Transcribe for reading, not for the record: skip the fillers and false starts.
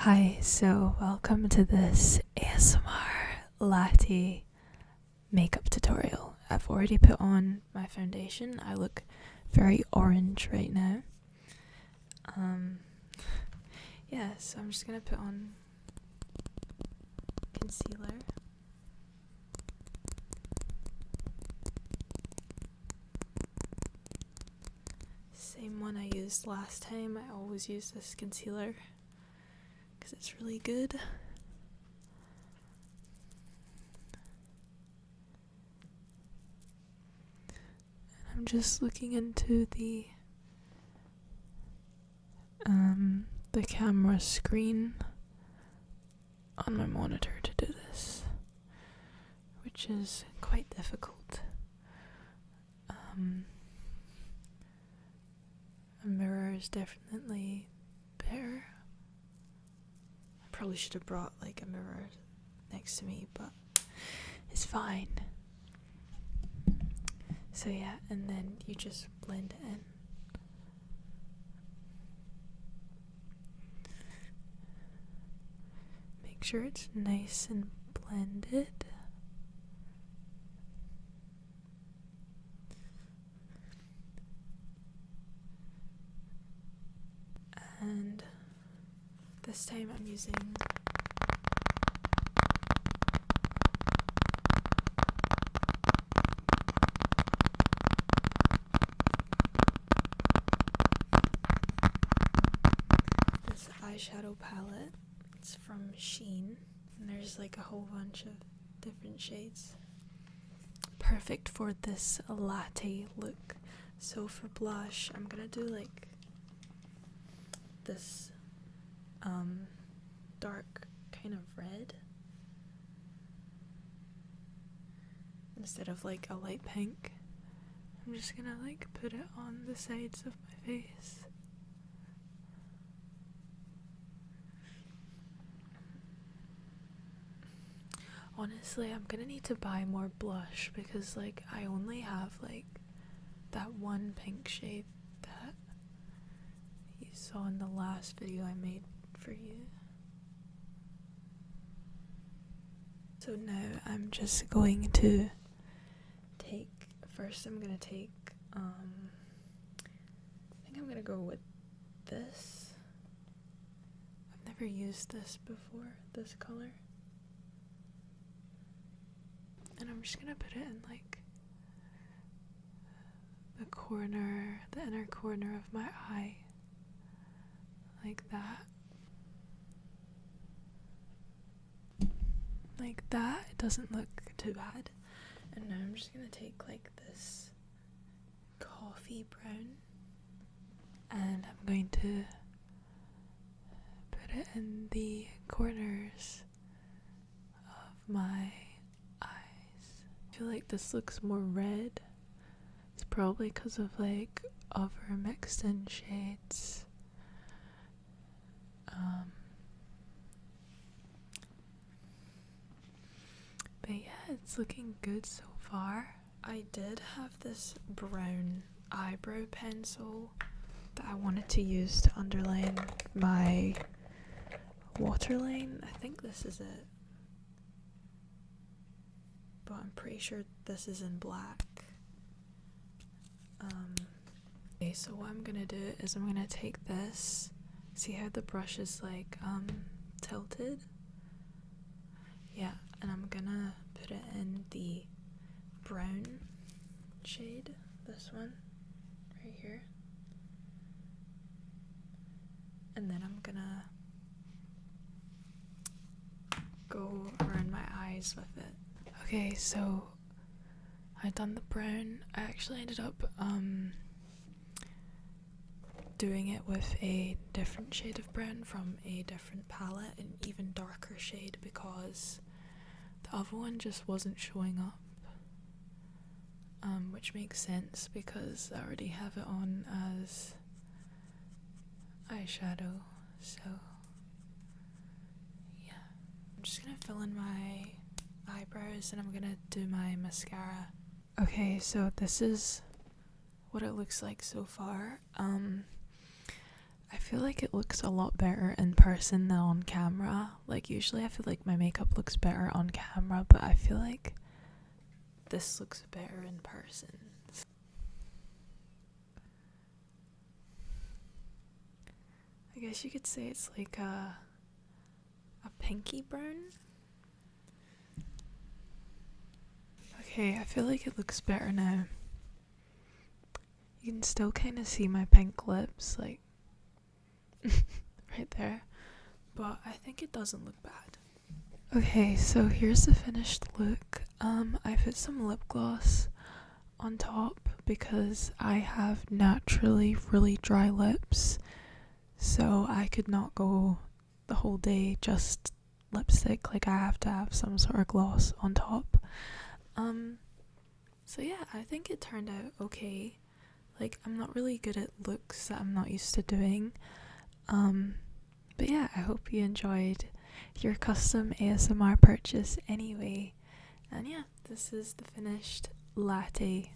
Hi, so welcome to this ASMR latte makeup tutorial. I've already put on my foundation. I look very orange right now. Yeah, so I'm just gonna put on concealer. Same one I used last time. I always use this concealer because it's really good. And I'm just looking into the camera screen on my monitor to do this, which is quite difficult. A mirror is definitely better. I probably should have brought like a mirror next to me, but it's fine. So yeah, and then you just blend it in. Make sure it's nice and blended. And this time I'm using this eyeshadow palette. It's from Shein, and there's like a whole bunch of different shades. Perfect for this latte look. So for blush, I'm gonna do like this dark kind of red instead of like a light pink. I'm just gonna like put it on the sides of my face. Honestly, I'm gonna need to buy more blush because like I only have like that one pink shade that you saw in the last video I made for you. So now I'm just going to take, first I'm gonna take, I think I'm gonna go with this. I've never used this before, this color. And I'm just gonna put it in like the corner, the inner corner of my eye. Like that. Like that. It doesn't look too bad. And now I'm just gonna take like this coffee brown and I'm going to put it in the corners of my eyes. I feel like this looks more red. It's probably because of like other mixed in shades. But yeah, it's looking good so far. I did have this brown eyebrow pencil that I wanted to use to underline my waterline. I think this is it, but I'm pretty sure this is in black. Okay, so what I'm gonna do is I'm gonna take this, see how the brush is like tilted? Yeah, and I'm gonna put it in the brown shade, this one right here, and then I'm gonna go around my eyes with it. Okay, so I've done the brown. I actually ended up doing it with a different shade of brown from a different palette, an even darker shade, because the other one just wasn't showing up, which makes sense because I already have it on as eyeshadow. So yeah, I'm just gonna fill in my eyebrows and I'm gonna do my mascara. Okay, so this is what it looks like so far. I feel like it looks a lot better in person than on camera. Like usually I feel like my makeup looks better on camera, but I feel like this looks better in person. I guess you could say it's like a pinky brown. Okay, I feel like it looks better now. You can still kind of see my pink lips, like right there, but I think it doesn't look bad. Okay, so here's the finished look. I put some lip gloss on top because I have naturally really dry lips, so I could not go the whole day just lipstick. Like I have to have some sort of gloss on top. So yeah, I think it turned out okay. Like I'm not really good at looks that I'm not used to doing. But yeah, I hope you enjoyed your custom ASMR purchase anyway. And yeah, this is the finished latte